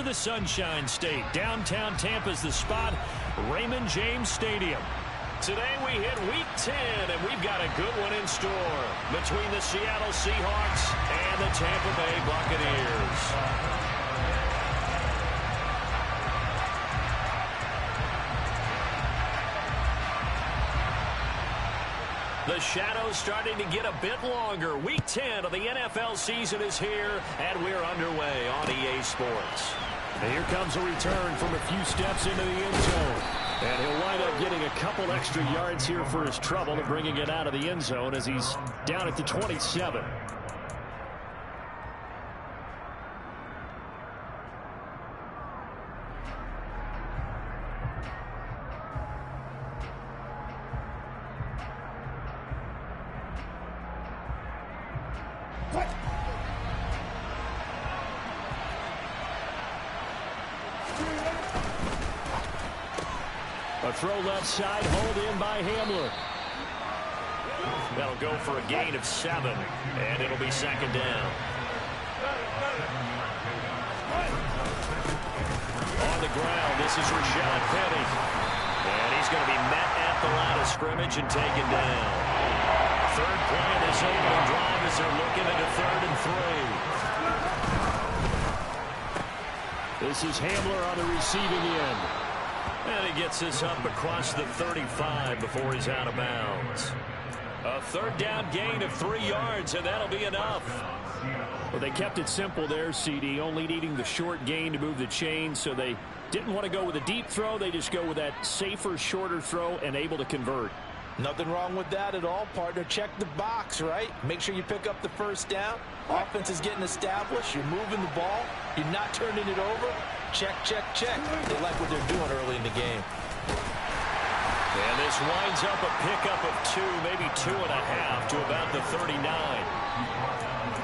the Sunshine State. Downtown Tampa's the spot, Raymond James Stadium. Today we hit Week 10, and we've got a good one in store between the Seattle Seahawks and the Tampa Bay Buccaneers. The shadow's starting to get a bit longer. Week 10 of the NFL season is here, and we're underway on EA Sports. And here comes a return from a few steps into the end zone. And he'll wind up getting a couple extra yards here for his trouble and bringing it out of the end zone as he's down at the 27. A throw left side, hauled in by Hamler. That'll go for a gain of 7, and it'll be second down. On the ground, this is Rashad Penny. And he's going to be met at the line of scrimmage and taken down. Third play of this opening drive as they're looking at a 3rd and 3. This is Hamler on the receiving end. And he gets this up across the 35 before he's out of bounds. A 3rd down gain of 3 yards, and that'll be enough. Well, they kept it simple there, CD, only needing the short gain to move the chain, so they didn't want to go with a deep throw. They just go with that safer, shorter throw and able to convert. Nothing wrong with that at all, partner. Check the box, right? Make sure you pick up the 1st down. Offense is getting established. You're moving the ball. You're not turning it over. Check, check, check. They like what they're doing early in the game. And this winds up a pickup of 2, maybe 2.5 to about the 39.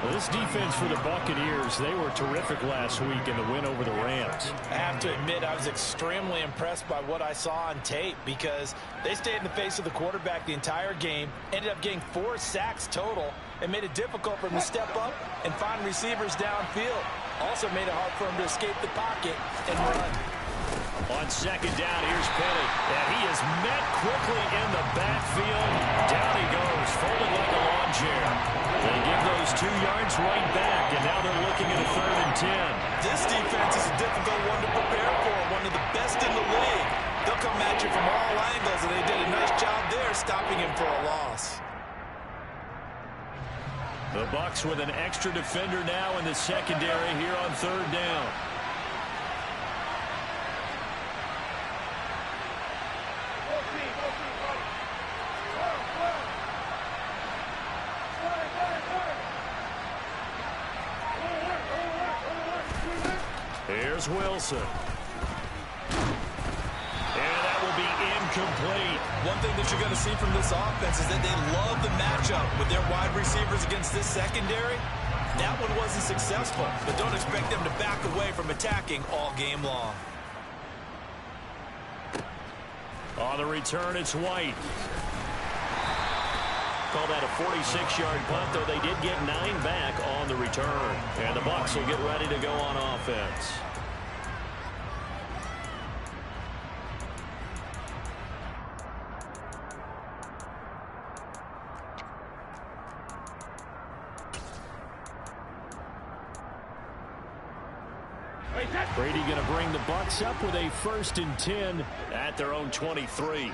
Well, this defense for the Buccaneers, they were terrific last week in the win over the Rams. I have to admit, I was extremely impressed by what I saw on tape because they stayed in the face of the quarterback the entire game, ended up getting 4 sacks total, and made it difficult for him to step up and find receivers downfield. Also made it hard for him to escape the pocket and run. On second down, here's Penny. And he is met quickly in the backfield. Down he goes, folded like a lawn chair. They give those 2 yards right back, and now they're looking at a 3rd and 10. This defense is a difficult one to prepare for, one of the best in the league. They'll come at you from all angles, and they did a nice job there stopping him for a loss. The Bucs with an extra defender now in the secondary here on 3rd down. Here's Wilson. And that will be incomplete. One thing that you're going to see from this offense is that they love the matchup with their wide receivers against this secondary. That one wasn't successful, but don't expect them to back away from attacking all game long. On the return, it's White. Call that a 46-yard punt, though they did get 9 back on the return. And the Bucs will get ready to go on offense. Brady going to bring the Bucs up with a 1st and 10 at their own 23.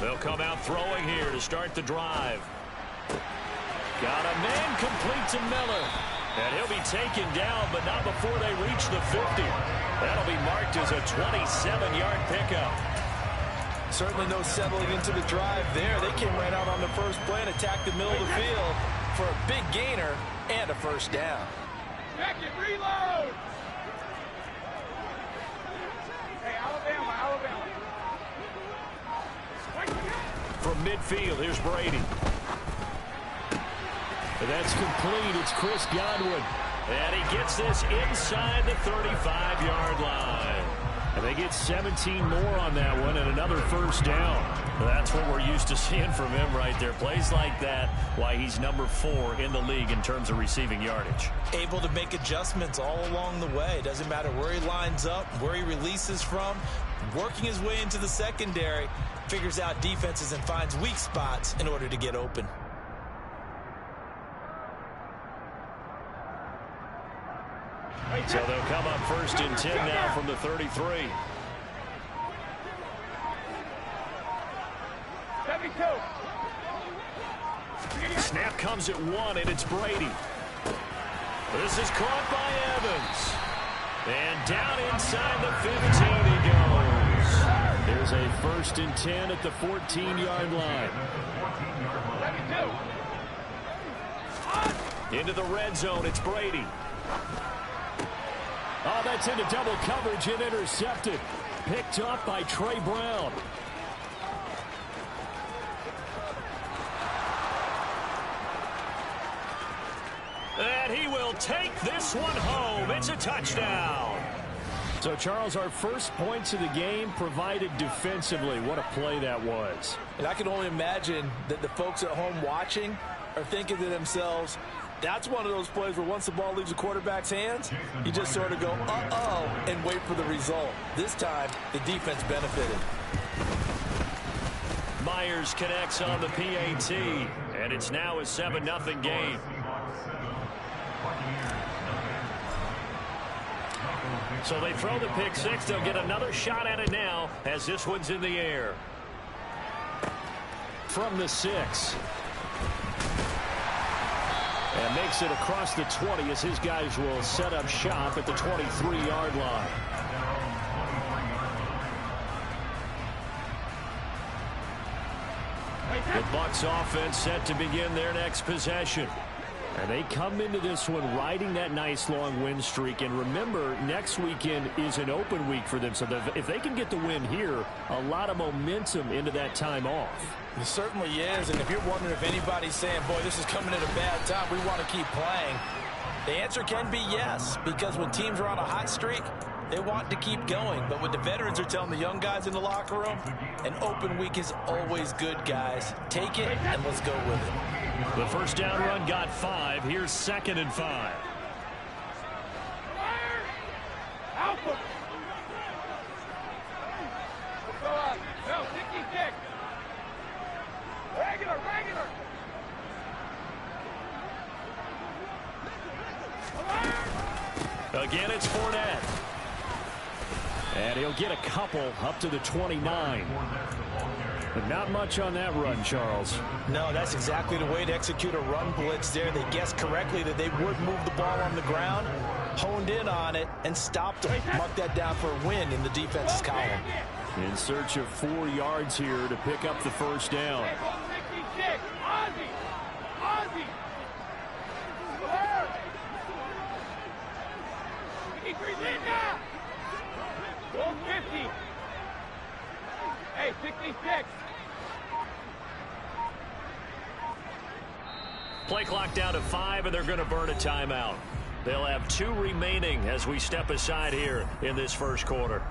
They'll come out throwing here to start the drive. Got a man complete to Miller. And he'll be taken down, but not before they reach the 50. That'll be marked as a 27-yard pickup. Certainly no settling into the drive there. They came right out on the first play and attacked the middle of the field for a big gainer and a 1st down. Check it, reload! Hey, Alabama. From midfield, here's Brady. And that's complete. It's Chris Godwin. And he gets this inside the 35-yard line. And they get 17 more on that one and another 1st down. That's what we're used to seeing from him right there. Plays like that, why he's number 4 in the league in terms of receiving yardage. Able to make adjustments all along the way. Doesn't matter where he lines up, where he releases from. Working his way into the secondary, figures out defenses and finds weak spots in order to get open. So they'll come up 1st and 10 now from the 33. 72. Snap comes at 1, and it's Brady. This is caught by Evans. And down inside the 15 he goes. There's a 1st and 10 at the 14-yard line. 72. Into the red zone, it's Brady. Oh, that's into double coverage and intercepted. Picked up by Trey Brown. And he will take this one home. It's a touchdown. So, Charles, our first points of the game provided defensively. What a play that was. And I can only imagine that the folks at home watching are thinking to themselves, that's one of those plays where once the ball leaves the quarterback's hands, you just sort of go, uh-oh, and wait for the result. This time, the defense benefited. Myers connects on the PAT, and it's now a 7-0 game. So they throw the pick six. They'll get another shot at it now as this one's in the air. From the 6. And makes it across the 20 as his guys will set up shop at the 23-yard line. The Bucs offense set to begin their next possession. And they come into this one riding that nice long win streak. And remember, next weekend is an open week for them. So if they can get the win here, a lot of momentum into that time off. It certainly is. And if you're wondering if anybody's saying, boy, this is coming at a bad time, we want to keep playing, the answer can be yes. Because when teams are on a hot streak, they want to keep going. But what the veterans are telling the young guys in the locker room, an open week is always good, guys. Take it and let's go with it. The first down run got 5. Here's 2nd and 5. Alpha. Go up. No, 66. Regular. Again, it's Fournette. And he'll get a couple up to the 29. But not much on that run, Charles. No, that's exactly the way to execute a run blitz there. They guessed correctly that they would move the ball on the ground, honed in on it, and stopped them. Mark that down for a win in the defense's column. In search of 4 yards here to pick up the first down. 66. Ozzy. 53 Linda. 50. Hey, 66. Play clock down to 5, and they're going to burn a timeout. They'll have 2 remaining as we step aside here in this first quarter.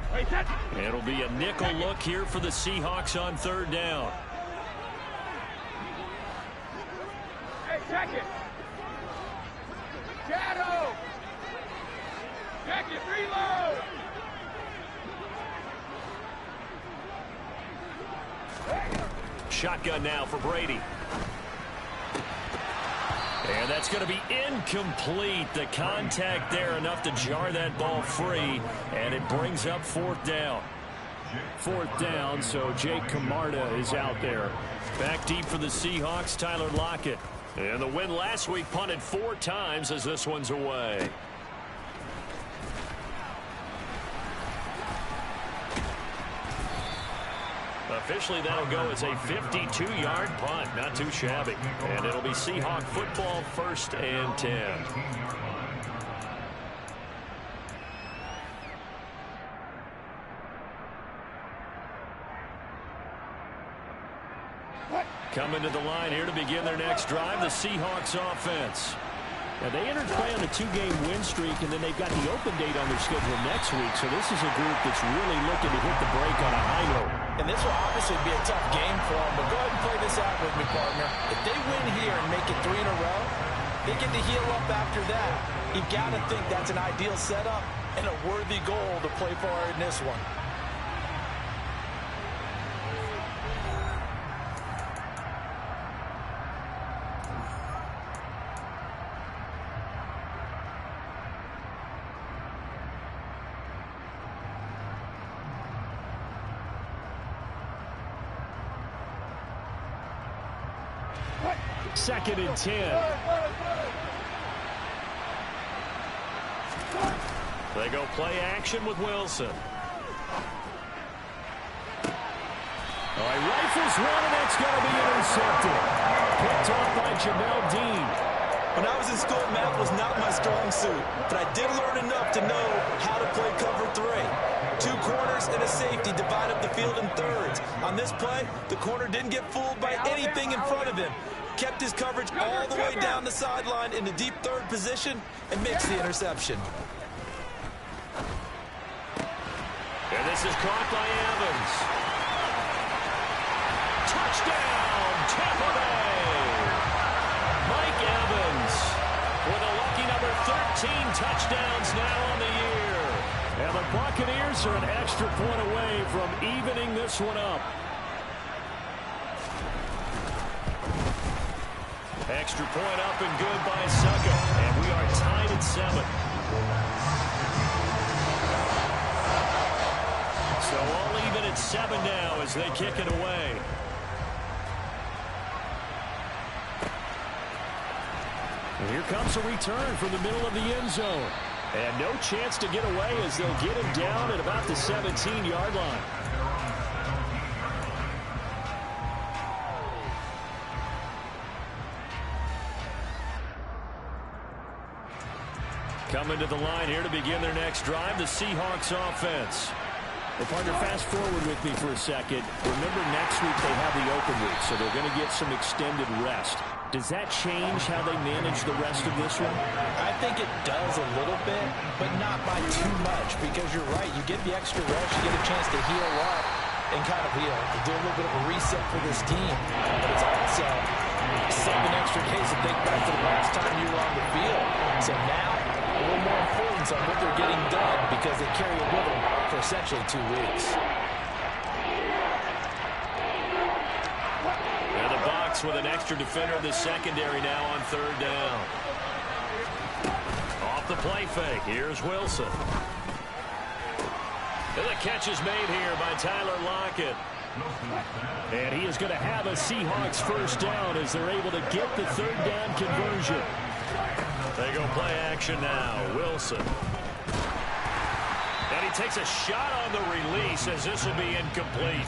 It'll be a nickel look here for the Seahawks on 3rd down. Hey, check it. Shadow. Check it. Reload. Shotgun now for Brady. And that's going to be incomplete. The contact there enough to jar that ball free. And it brings up 4th down. 4th down, so Jake Camarda is out there. Back deep for the Seahawks, Tyler Lockett. And the win last week punted 4 times as this one's away. Officially, that'll go as a 52-yard punt. Not too shabby. And it'll be Seahawk football, 1st and 10. Coming to the line here to begin their next drive, the Seahawks offense. Now, they entered play on a 2-game win streak, and then they've got the open date on their schedule next week. So this is a group that's really looking to hit the break on a high note. And this will obviously be a tough game for them, but go ahead and play this out with me, partner. If they win here and make it 3 in a row, they get to heal up after that. You've got to think that's an ideal setup and a worthy goal to play for in this one. Second and 10. They go play action with Wilson. All right, rifles one, and that's going to be intercepted. Picked off by Jamel Dean. When I was in school, math was not my strong suit, but I did learn enough to know how to play cover 3. 2 corners and a safety divide up the field in thirds. On this play, the corner didn't get fooled by anything in front of him. Kept his coverage all the way down the sideline in the deep third position and makes the interception. And this is caught by Evans. Touchdown, Tampa Bay! Mike Evans with a lucky number 13 touchdowns now on the year. And the Buccaneers are an extra point away from evening this one up. Extra point up and good by Succo. And we are tied at 7. So all even at 7 now as they kick it away. And here comes a return from the middle of the end zone. And no chance to get away as they'll get him down at about the 17-yard line. Coming to the line here to begin their next drive, the Seahawks offense. Well, partner, fast forward with me for a second. Remember, next week they have the open week, so they're going to get some extended rest. Does that change how they manage the rest of this one? I think it does a little bit, but not by too much, because you're right. You get the extra rest, you get a chance to heal up and kind of heal. To do a little bit of a reset for this team. But it's also 7 extra days to think back to the last time you were on the field. So now, a little more importance on what they're getting done because they carry it with them for essentially 2 weeks. And the Bucs with an extra defender in the secondary now on 3rd down. Off the play fake. Here's Wilson. And the catch is made here by Tyler Lockett. And he is going to have a Seahawks first down as they're able to get the 3rd down conversion. They go play action now. Wilson. And he takes a shot on the release as this will be incomplete.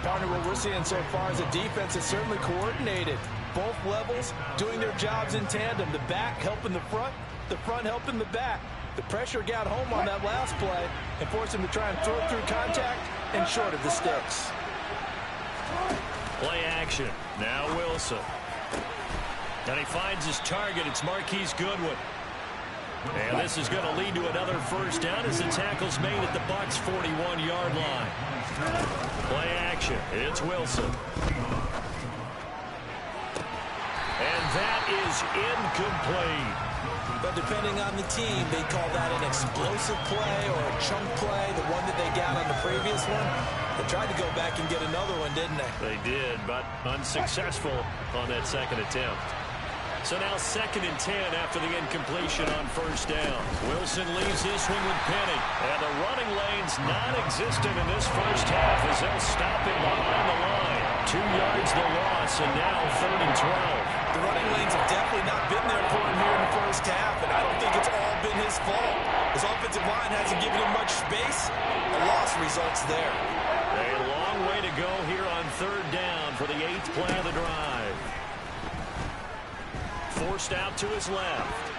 Partner, what we're seeing so far is a defense that's certainly coordinated. Both levels doing their jobs in tandem. The back helping the front helping the back. The pressure got home on that last play and forced him to try and throw through contact and short of the sticks. Play action. Now Wilson. And he finds his target. It's Marquise Goodwin. And this is going to lead to another first down as the tackle's made at the Bucs' 41-yard line. Play action. It's Wilson. And that is incomplete. But depending on the team, they call that an explosive play or a chunk play, the one that they got on the previous one. They tried to go back and get another one, didn't they? They did, but unsuccessful on that second attempt. So now 2nd and 10 after the incompletion on first down. Wilson leaves this one with Penny. And the running lane's non-existent in this first half as they'll stop him behind the line. 2 yards the loss, and now 3rd and 12. The running lanes have definitely not been there for him here in the first half, and I don't think it's all been his fault. His offensive line hasn't given him much space. A loss results there. A long way to go here on 3rd down for the 8th play of the drive. Forced out to his left.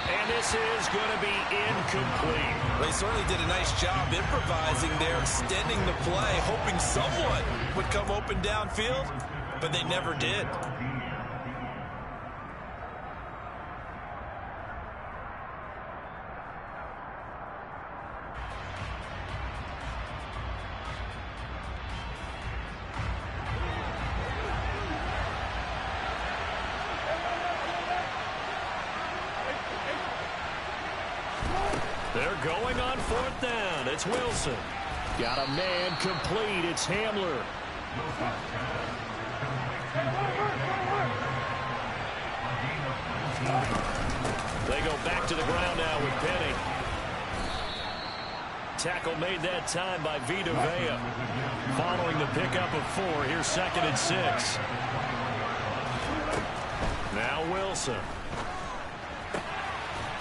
And this is going to be incomplete. They certainly did a nice job improvising there, extending the play, hoping someone would come open downfield, but they never did. They're going on 4th down. It's Wilson. Got a man complete. It's Hamler. They go back to the ground now with Penny. Tackle made that time by Vita Vea. Following the pickup of 4, here's 2nd and 6. Now Wilson.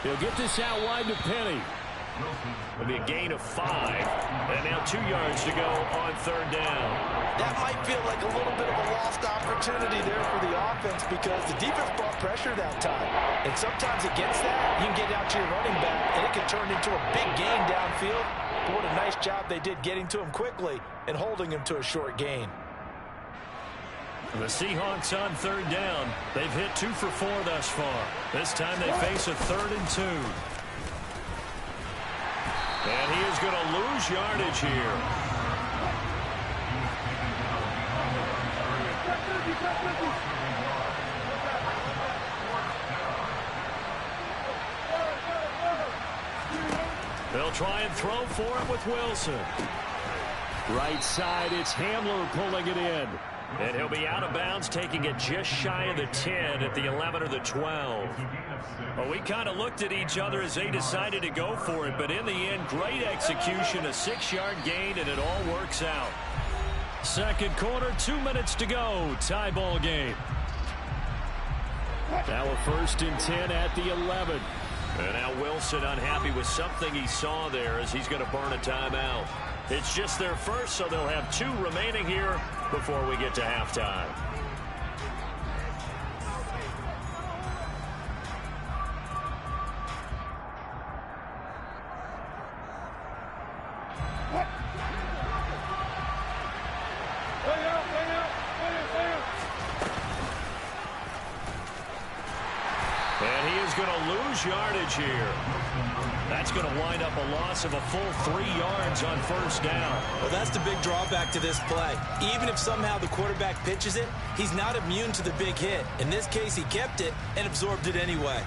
He'll get this out wide to Penny. It'll be a gain of 5. And now 2 yards to go on 3rd down. That might feel like a little bit of a lost opportunity there for the offense because the defense brought pressure that time. And sometimes against that, you can get out to your running back, and it can turn into a big gain downfield. But what a nice job they did getting to him quickly and holding him to a short gain. The Seahawks on 3rd down. They've hit 2 for 4 thus far. This time they face a 3rd and 2. And he is going to lose yardage here. They'll try and throw for it with Wilson. Right side, it's Hamler pulling it in. And he'll be out of bounds, taking it just shy of the 10 at the 11 or the 12. Well, we kind of looked at each other as they decided to go for it, but in the end, great execution, a 6-yard gain, and it all works out. Second quarter, 2 minutes to go. Tie ball game. Now a 1st and 10 at the 11. And now Wilson unhappy with something he saw there as he's going to burn a timeout. It's just their first, so they'll have 2 remaining here before we get to halftime. And he is going to lose yardage here. That's going to wind up a loss of a full 3 yards on 1st down. Well, that's the big drawback to this play. Even if somehow the quarterback pitches it, he's not immune to the big hit. In this case, he kept it and absorbed it anyway.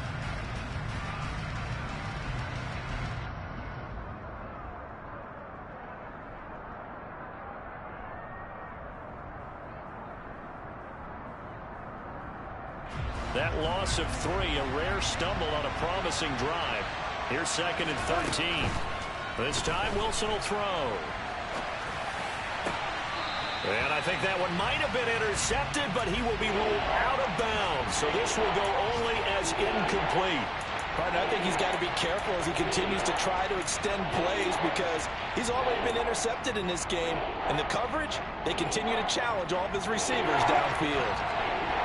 That loss of 3, a rare stumble on a promising drive. Here's 2nd and 13. This time Wilson will throw. And I think that one might have been intercepted, but he will be ruled out of bounds. So this will go only as incomplete. Partner, I think he's got to be careful as he continues to try to extend plays because he's already been intercepted in this game. And the coverage, they continue to challenge all of his receivers downfield.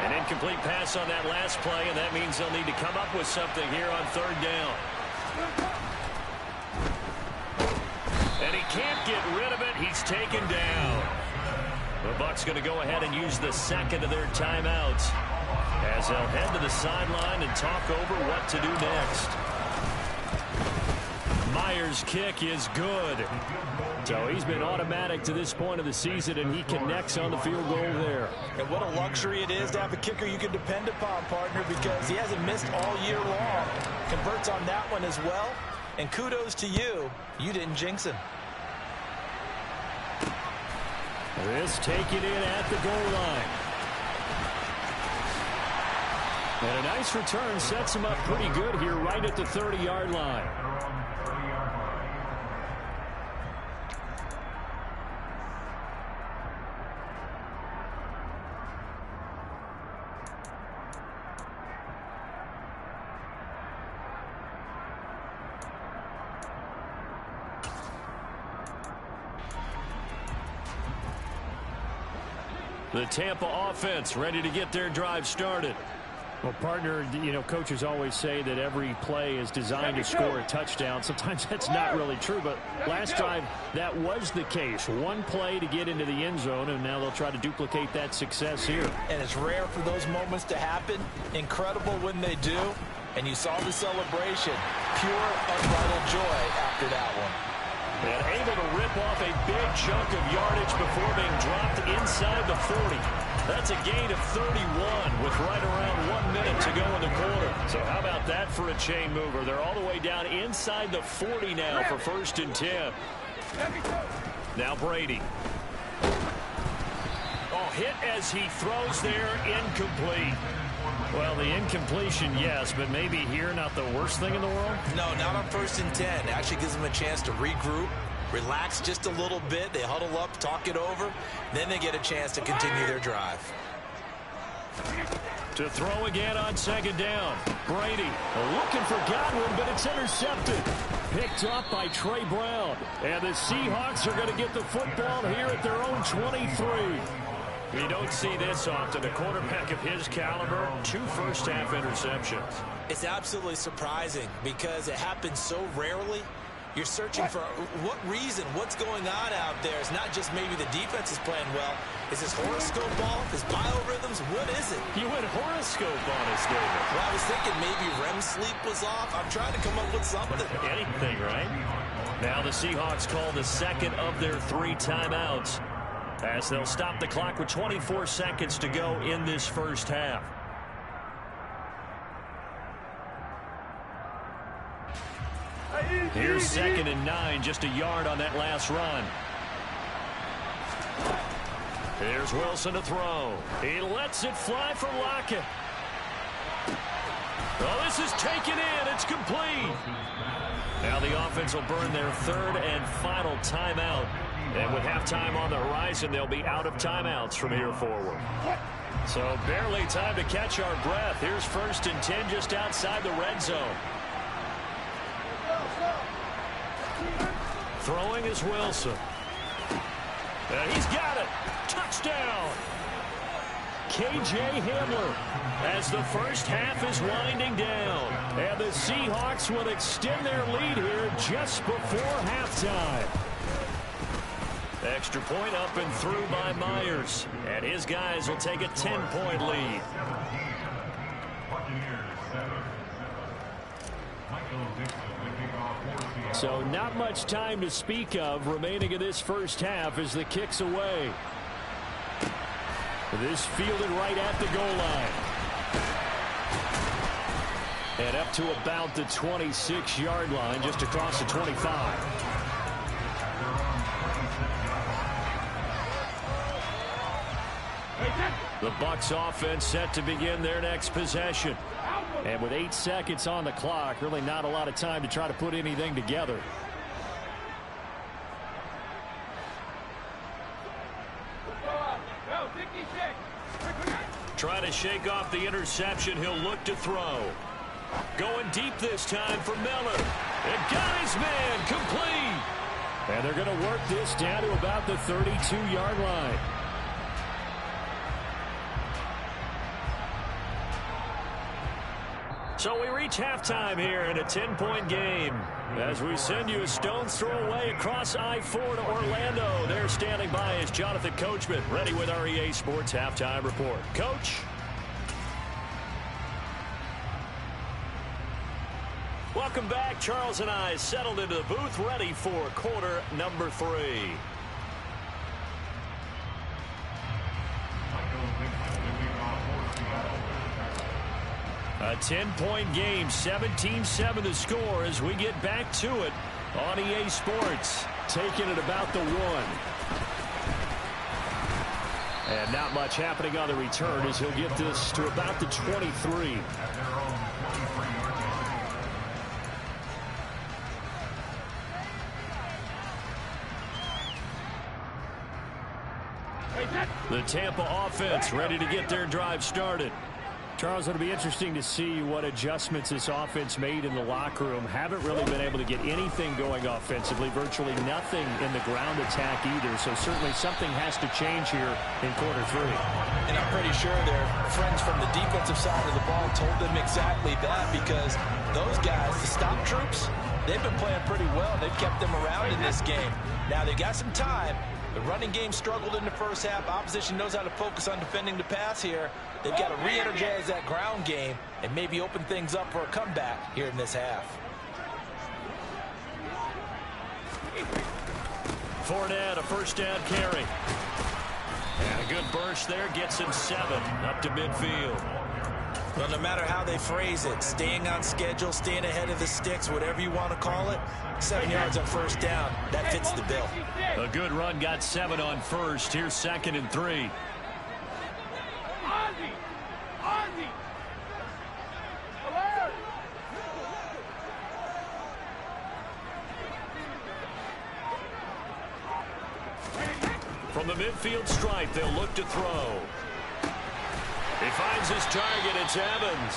An incomplete pass on that last play, and that means they'll need to come up with something here on 3rd down. And he can't get rid of it. He's taken down. The Bucs going to go ahead and use the 2nd of their timeouts as they'll head to the sideline and talk over what to do next. Myers' kick is good. So he's been automatic to this point of the season, and he connects on the field goal there. And what a luxury it is to have a kicker you can depend upon, partner, because he hasn't missed all year long. Converts on that one as well. And kudos to you. You didn't jinx him. This taken in at the goal line. And a nice return sets him up pretty good here right at the 30-yard line. The Tampa offense ready to get their drive started. Well, partner, you know, coaches always say that every play is designed to score a touchdown. Sometimes that's not really true, but last drive, that was the case. One play to get into the end zone, and now they'll try to duplicate that success here. And it's rare for those moments to happen. Incredible when they do. And you saw the celebration. Pure, unbridled joy after that one. And able to rip off a big chunk of yardage before being dropped inside the 40. That's a gain of 31 with right around 1 minute to go in the quarter. So how about that for a chain mover? They're all the way down inside the 40 now for 1st and 10. Now Brady. Oh, hit as he throws there, incomplete. Well, the incompletion, yes, but maybe here not the worst thing in the world? No, not on 1st and 10. It actually gives them a chance to regroup, relax just a little bit. They huddle up, talk it over. Then they get a chance to continue their drive. To throw again on 2nd down. Brady looking for Godwin, but it's intercepted. Picked up by Trey Brown. And the Seahawks are going to get the football here at their own 23. You don't see this often. A quarterback of his caliber, 2 first-half interceptions. It's absolutely surprising because it happens so rarely. You're searching for what reason, what's going on out there. It's not just maybe the defense is playing well. Is this horoscope off? Is biorhythms? What is it? You went horoscope on us, David. Well, I was thinking maybe REM sleep was off. I'm trying to come up with something. Anything, right? Now the Seahawks call the second of their 3 timeouts, as they'll stop the clock with 24 seconds to go in this first half. Here's 2nd and 9, just a yard on that last run. Here's Wilson to throw. He lets it fly for Lockett. Oh, this is taken in. It's complete. Now the offense will burn their 3rd and final timeout. And with halftime on the horizon, they'll be out of timeouts from here forward. So barely time to catch our breath. Here's 1st and 10 just outside the red zone. Throwing is Wilson. And he's got it. Touchdown. K.J. Hamler as the first half is winding down. And the Seahawks will extend their lead here just before halftime. Extra point up and through by Myers. And his guys will take a 10-point lead. So not much time to speak of remaining in this first half as the kick's away. This fielded right at the goal line. And up to about the 26-yard line, just across the 25. The Bucs offense set to begin their next possession. And with 8 seconds on the clock, really not a lot of time to try to put anything together. Trying to shake off the interception. He'll look to throw. Going deep this time for Miller. And got his man complete. And they're going to work this down to about the 32-yard line. So we reach halftime here in a 10-point game as we send you a stone's throw away across I-4 to Orlando. There standing by is Jonathan Coachman, ready with our EA Sports Halftime Report. Coach? Welcome back. Charles and I settled into the booth, ready for quarter number 3. A 10-point game, 17-7 the score as we get back to it on EA Sports. Taking it about the 1. And not much happening on the return as he'll get this to about the 23. The Tampa offense ready to get their drive started. Charles, it'll be interesting to see what adjustments this offense made in the locker room. Haven't really been able to get anything going offensively, virtually nothing in the ground attack either. So certainly something has to change here in quarter 3. And I'm pretty sure their friends from the defensive side of the ball told them exactly that, because those guys, the stop troops, they've been playing pretty well. They've kept them around in this game. Now they got some time. The running game struggled in the first half. Opposition knows how to focus on defending the pass here. They've got to re-energize that ground game and maybe open things up for a comeback here in this half. Fournette, a first down carry. And a good burst there gets him 7 up to midfield. Well, no matter how they phrase it, staying on schedule, staying ahead of the sticks, whatever you want to call it, 7 yards on first down, that fits the bill. A good run got 7 on first. Here's 2nd and 3. From the midfield stripe, they'll look to throw. He finds his target. It's Evans.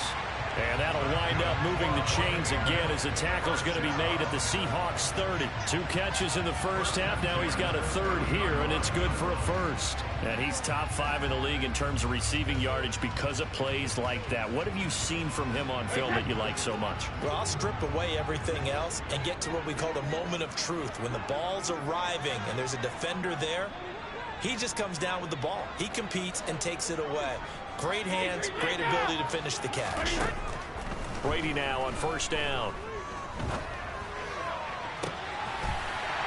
And that'll wind up moving the chains again as the tackle's going to be made at the Seahawks 30. 2 catches in the first half. Now he's got a 3rd here, and it's good for a 1st. And he's top 5 in the league in terms of receiving yardage because of plays like that. What have you seen from him on film that you like so much? Well, I'll strip away everything else and get to what we call the moment of truth. When the ball's arriving and there's a defender there, he just comes down with the ball. He competes and takes it away. Great hands, great ability to finish the catch. Brady now on first down.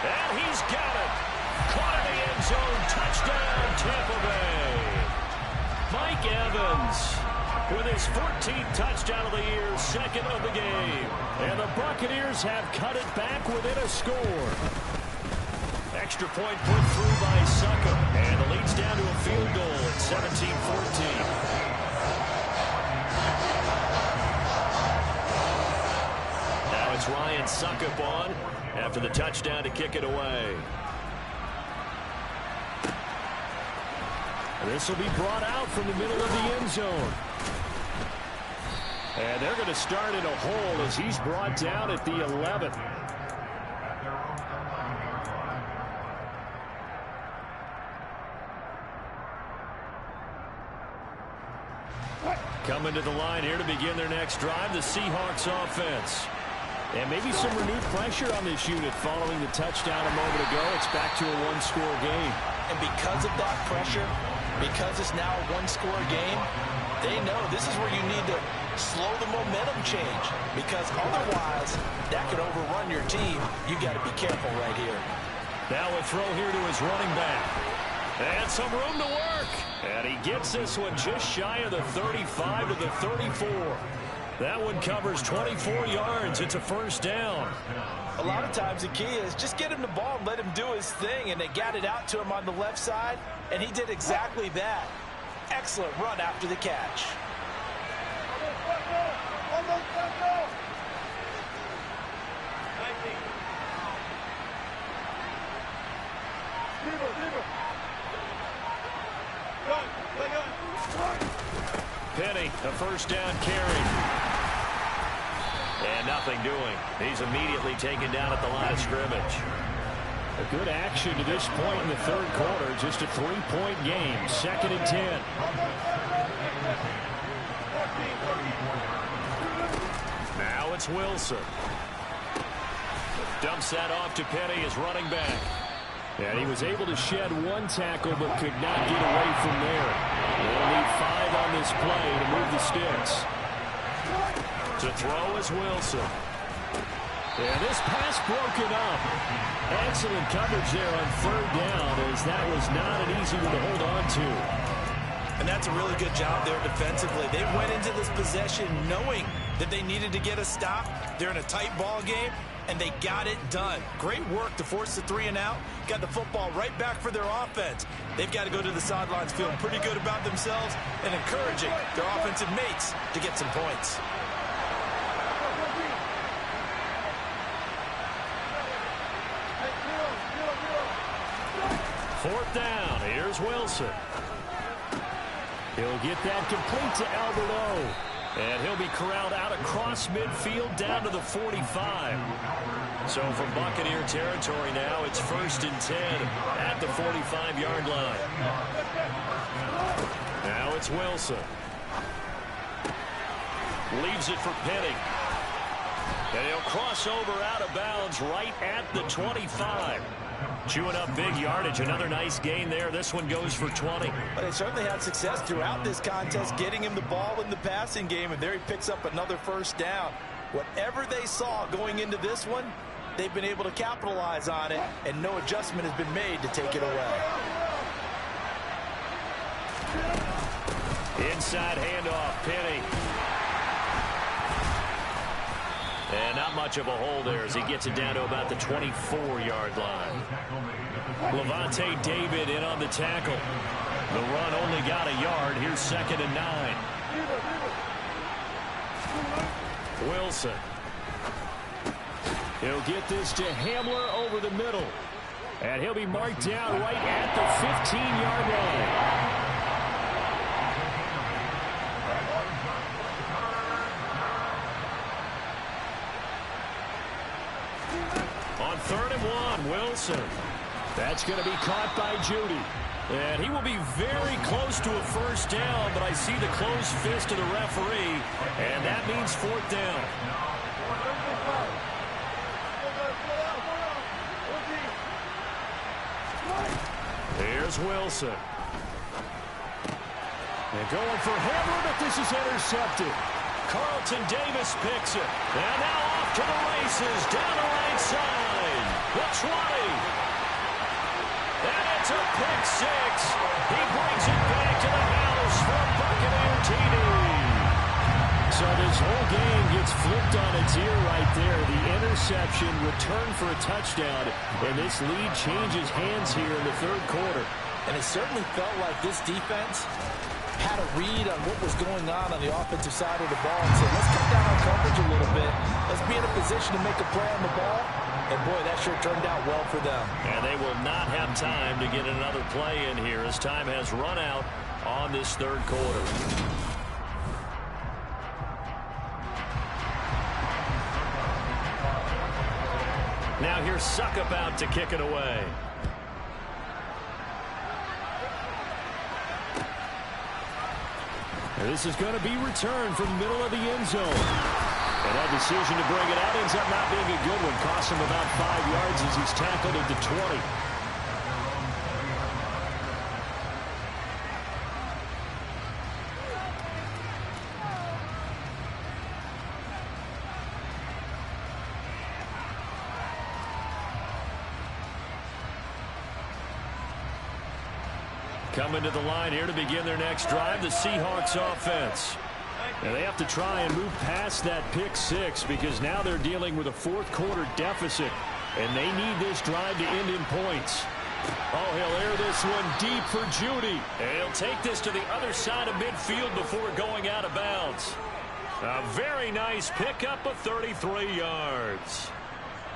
And he's got it. Caught in the end zone. Touchdown, Tampa Bay. Mike Evans with his 14th touchdown of the year, 2nd of the game. And the Buccaneers have cut it back within a score. Extra point put through by Suckup. And the lead's down to a field goal at 17-14. Now it's Ryan Suckup on after the touchdown to kick it away. This will be brought out from the middle of the end zone. And they're going to start in a hole as he's brought down at the 11th. Coming to the line here to begin their next drive, the Seahawks offense. And maybe some renewed pressure on this unit following the touchdown a moment ago. It's back to a 1-score game. And because of that pressure, because it's now a 1-score game, they know this is where you need to slow the momentum change. Because otherwise, that could overrun your team. You've got to be careful right here. Now a throw here to his running back. And some room to work. And he gets this one just shy of the 35 to the 34. That one covers 24 yards. It's a first down. A lot of times the key is just get him the ball and let him do his thing. And they got it out to him on the left side. And he did exactly that. Excellent run after the catch. Penny, a first down carry. And nothing doing. He's immediately taken down at the line of scrimmage. A good action to this point in the third quarter. Just a 3-point game. 2nd and 10. Now it's Wilson. Dumps that off to Penny as running back. And he was able to shed 1 tackle but could not get away from there. They'll need 5 on this play to move the sticks. To throw is Wilson. And this pass broken up. Excellent coverage there on 3rd down as that was not an easy one to hold on to. And that's a really good job there defensively. They went into this possession knowing that they needed to get a stop. They're in a tight ball game, and they got it done. Great work to force the 3 and out. Got the football right back for their offense. They've got to go to the sidelines feeling pretty good about themselves and encouraging their offensive mates to get some points. Fourth down. Here's Wilson. He'll get that complete to Alberto. And he'll be corralled out across midfield down to the 45. So from Buccaneer territory now, it's 1st and 10 at the 45-yard line. Now it's Wilson. Leaves it for Penny. And he'll cross over out of bounds right at the 25. Chewing up big yardage. Another nice gain there. This one goes for 20. But they certainly had success throughout this contest getting him the ball in the passing game, and there he picks up another first down. Whatever they saw going into this one, they've been able to capitalize on it, and no adjustment has been made to take it away. Inside handoff, Penny. And not much of a hole there as he gets it down to about the 24-yard line. Levante David in on the tackle. The run only got a yard. Here's 2nd and 9. Wilson. He'll get this to Hamler over the middle. And he'll be marked down right at the 15-yard line. On 3rd and 1, Wilson. That's going to be caught by Judy. And he will be very close to a first down, but I see the closed fist of the referee, and that means 4th down. Here's Wilson. And going for Hamler, but this is intercepted. Carlton Davis picks it. And now off to the races, down the right side. The 20. And it's a pick 6. He brings it back to the house from Buccaneer TD. So this whole game gets flipped on its ear right there. The interception, return for a touchdown, and this lead changes hands here in the 3rd quarter. And it certainly felt like this defense had a read on what was going on the offensive side of the ball and said, let's cut down our coverage a little bit. Let's be in a position to make a play on the ball. And, boy, that sure turned out well for them. And they will not have time to get another play in here as time has run out on this 3rd quarter. Now here's Suckup out to kick it away. This is going to be returned from the middle of the end zone. And that decision to bring it out ends up not being a good one. Costs him about 5 yards as he's tackled at the 20. Coming to the line here to begin their next drive, the Seahawks offense. And they have to try and move past that pick 6 because now they're dealing with a 4th quarter deficit. And they need this drive to end in points. Oh, he'll air this one deep for Judy. And he'll take this to the other side of midfield before going out of bounds. A very nice pickup of 33 yards.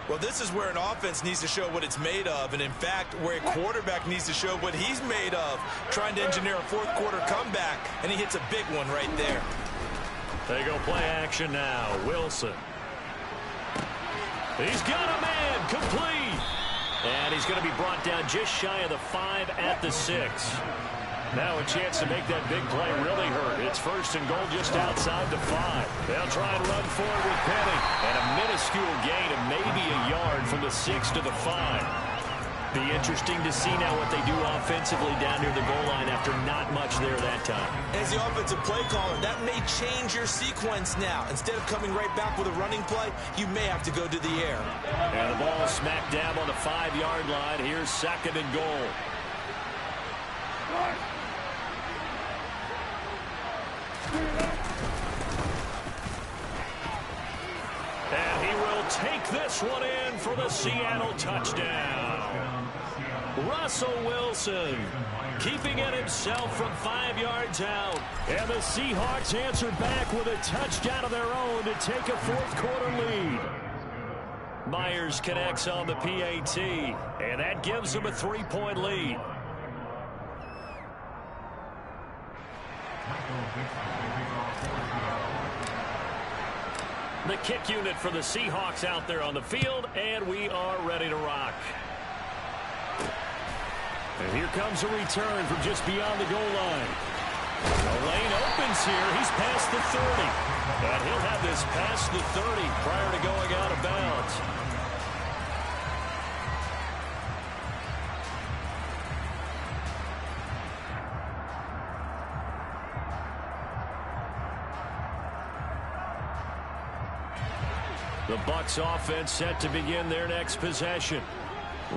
Well, this is where an offense needs to show what it's made of, and in fact, where a quarterback needs to show what he's made of, trying to engineer a 4th quarter comeback, and he hits a big one right there. They go play action now. Wilson. He's got a man complete. And he's going to be brought down just shy of the 5 at the 6. Now a chance to make that big play really hurt. It's 1st and goal just outside the 5. They'll try and run forward with Penny. And a minuscule gain of maybe a yard from the 6 to the 5. Be interesting to see now what they do offensively down near the goal line after not much there that time. As the offensive play caller, that may change your sequence now. Instead of coming right back with a running play, you may have to go to the air. And the ball smack dab on the 5-yard line. Here's 2nd and goal. And he will take this one in for the Seattle touchdown. Russell Wilson keeping it himself from 5 yards out. And the Seahawks answer back with a touchdown of their own to take a 4th quarter lead. Myers connects on the PAT, and that gives them a 3-point lead. The kick unit for the Seahawks out there on the field, and we are ready to rock. And here comes a return from just beyond the goal line. The lane opens here. He's past the 30. And he'll have this past the 30 prior to going out of bounds. The Bucs offense set to begin their next possession.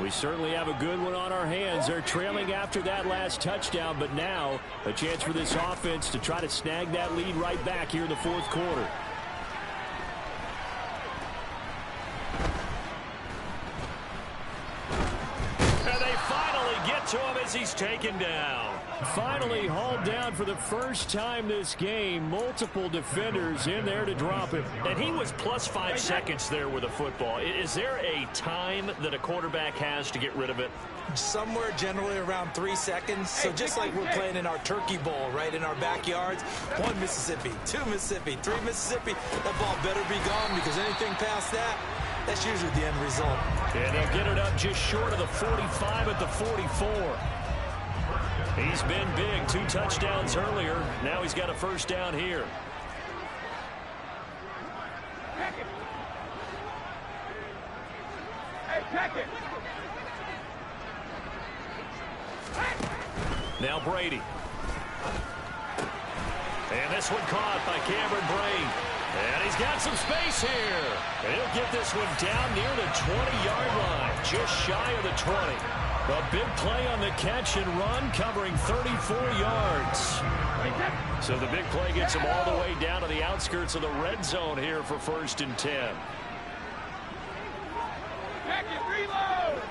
We certainly have a good one on our hands. They're trailing after that last touchdown, but now a chance for this offense to try to snag that lead right back here in the fourth quarter. And they finally get to him as he's taken down. Finally hauled down for the first time this game. Multiple defenders in there to drop him. And he was plus 5 seconds there with a football. Is there a time that a quarterback has to get rid of it? Somewhere generally around 3 seconds. So just like we're playing in our turkey bowl, right, in our backyards. 1 Mississippi, 2 Mississippi, 3 Mississippi. That ball better be gone because anything past that, that's usually the end result. And they'll get it up just short of the 45 at the 44. He's been big. 2 touchdowns earlier. Now he's got a first down here. Hey, check it. Now Brady. And this one caught by Cameron Brate. And he's got some space here. And he'll get this one down near the 20-yard line, just shy of the 20. A big play on the catch and run, covering 34 yards. So the big play gets him all the way down to the outskirts of the red zone here for 1st and 10. Check it, reload.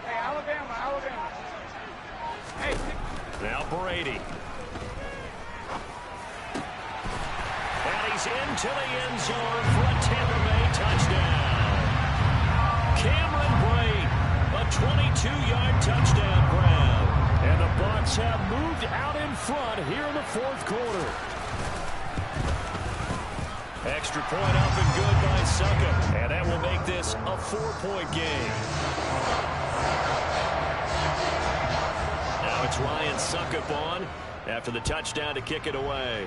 Hey, Alabama, Alabama. Hey. Now Brady. And he's into the end zone for a Tampa Bay touchdown. Cameron Brate, a 22-yard touchdown grab. And the Bucs have moved out in front here in the fourth quarter. Extra point up and good by Succop. And that will make this a 4-point game. Now it's Ryan Succop on after the touchdown to kick it away.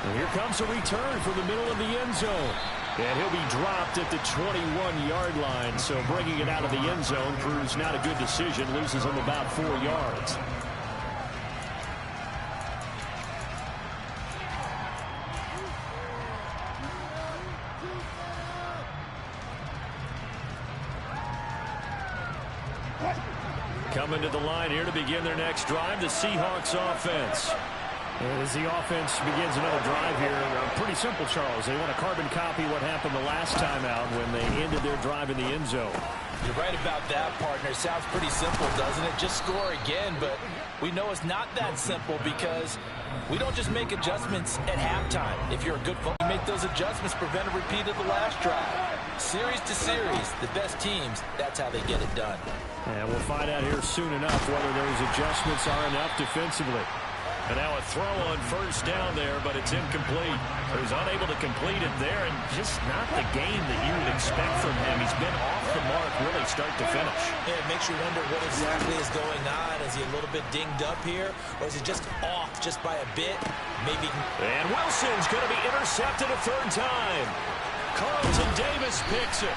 And here comes a return from the middle of the end zone. And he'll be dropped at the 21-yard line. So bringing it out of the end zone proves not a good decision. Loses him about 4 yards. Coming to the line here to begin their next drive, the Seahawks offense. As the offense begins another drive here, pretty simple, Charles. They want to carbon copy what happened the last time out when they ended their drive in the end zone. You're right about that, partner. Sounds pretty simple, doesn't it? Just score again, but we know it's not that simple because we don't just make adjustments at halftime. If you're a good football, you make those adjustments, prevent a repeat of the last drive. Series to series, the best teams, that's how they get it done. And we'll find out here soon enough whether those adjustments are enough defensively. And now a throw on first down there, but it's incomplete. He was unable to complete it there, and just not the game that you would expect from him. He's been off the mark really start to finish. Yeah, it makes you wonder what exactly is going on. Is he a little bit dinged up here, or is he just off just by a bit? Maybe. And Wilson's going to be intercepted a 3rd time. Carlton Davis picks it.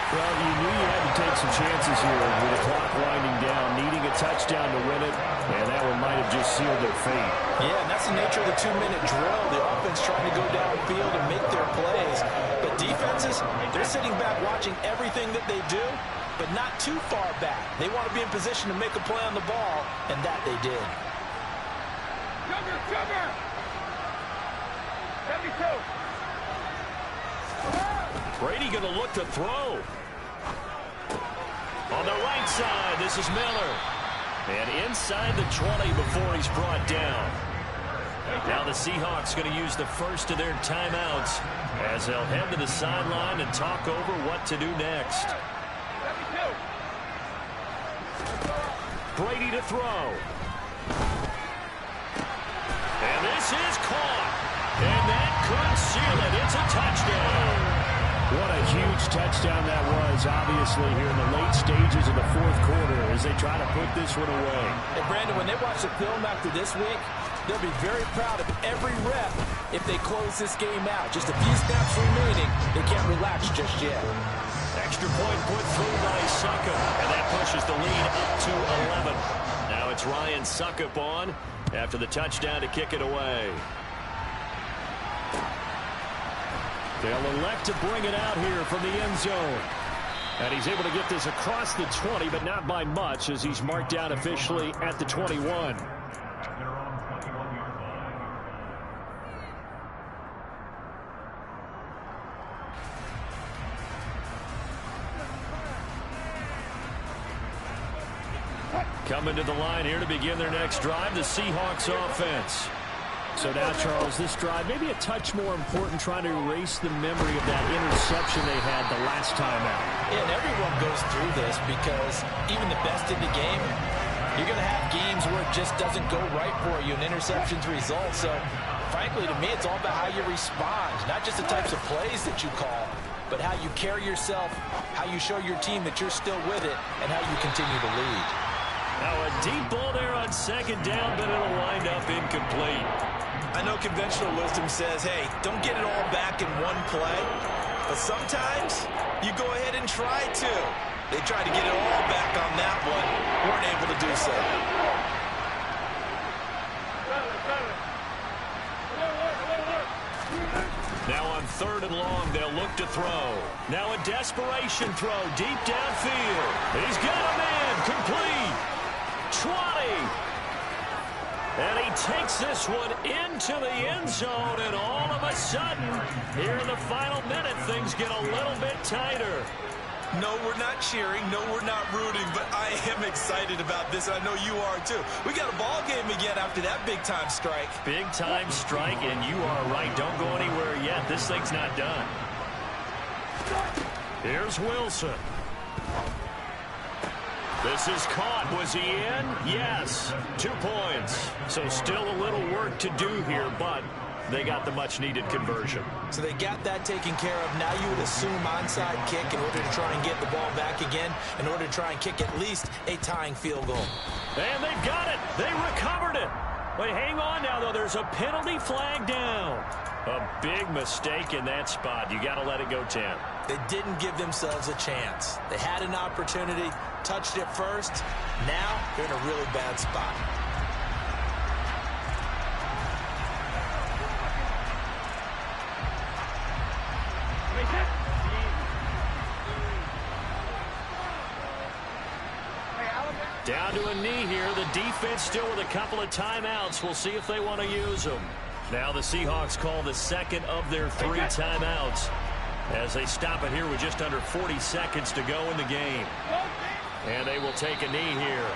Well, you knew you had to take some chances here with the clock winding down, needing a touchdown to win it, and that one might have just sealed their fate. Yeah, and that's the nature of the 2-minute drill. The offense trying to go downfield and make their plays. But defenses, they're sitting back watching everything that they do, but not too far back. They want to be in position to make a play on the ball, and that they did. Sugar! 72. Brady going to look to throw. On the right side, this is Miller. And inside the 20 before he's brought down. Now the Seahawks going to use the first of their timeouts as they'll head to the sideline and talk over what to do next. 72. Brady to throw. And this is caught. And that could seal it. It's a touchdown. What a huge touchdown that was, obviously, here in the late stages of the fourth quarter as they try to put this one away. And, Brandon, when they watch the film after this week, they'll be very proud of every rep if they close this game out. Just a few snaps remaining. They can't relax just yet. Extra point put through by Succop, and that pushes the lead up to 11. Now it's Ryan Succop on after the touchdown to kick it away. They'll elect to bring it out here from the end zone. And he's able to get this across the 20, but not by much, as he's marked down officially at the 21. Coming to the line here to begin their next drive, the Seahawks offense. So now, Charles, this drive maybe a touch more important, trying to erase the memory of that interception they had the last time out. Yeah, and everyone goes through this because even the best in the game, you're going to have games where it just doesn't go right for you, and interceptions result. So, frankly, to me, it's all about how you respond, not just the types of plays that you call, but how you carry yourself, how you show your team that you're still with it, and how you continue to lead. Now a deep ball there on second down, but it'll wind up incomplete. I know conventional wisdom says, hey, don't get it all back in one play. But sometimes you go ahead and try to. They tried to get it all back on that one. Weren't able to do so. Now on third and long, they'll look to throw. Now a desperation throw deep downfield. He's got a man complete. 20. And he takes this one into the end zone, and all of a sudden, here in the final minute, things get a little bit tighter. No, we're not cheering. No, we're not rooting, but I am excited about this, and I know you are too. We got a ball game again after that big-time strike. Big-time strike, and you are right. Don't go anywhere yet. This thing's not done. Here's Wilson. This is caught. Was he in? Yes. 2 points. So still a little work to do here, but they got the much-needed conversion. So they got that taken care of. Now you would assume onside kick in order to try and get the ball back again, in order to try and kick at least a tying field goal. And they've got it. They recovered it. Wait, hang on now, though. There's a penalty flag down. A big mistake in that spot. You got to let it go 10. They didn't give themselves a chance. They had an opportunity, touched it first. Now they're in a really bad spot. Down to a knee here. The defense still with a couple of timeouts. We'll see if they want to use them. Now the Seahawks call the second of their 3 timeouts as they stop it here with just under 40 seconds to go in the game. And they will take a knee here.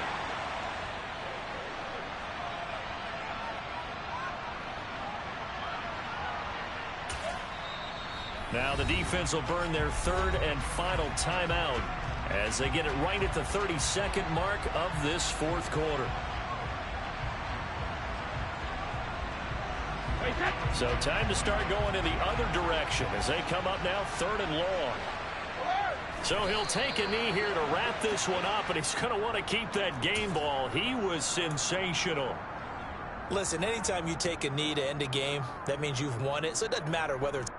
Now the defense will burn their 3rd and final timeout as they get it right at the 32nd mark of this 4th quarter. So time to start going in the other direction as they come up now 3rd and long. So he'll take a knee here to wrap this one up, and he's going to want to keep that game ball. He was sensational. Listen, anytime you take a knee to end a game, that means you've won it. So it doesn't matter whether it's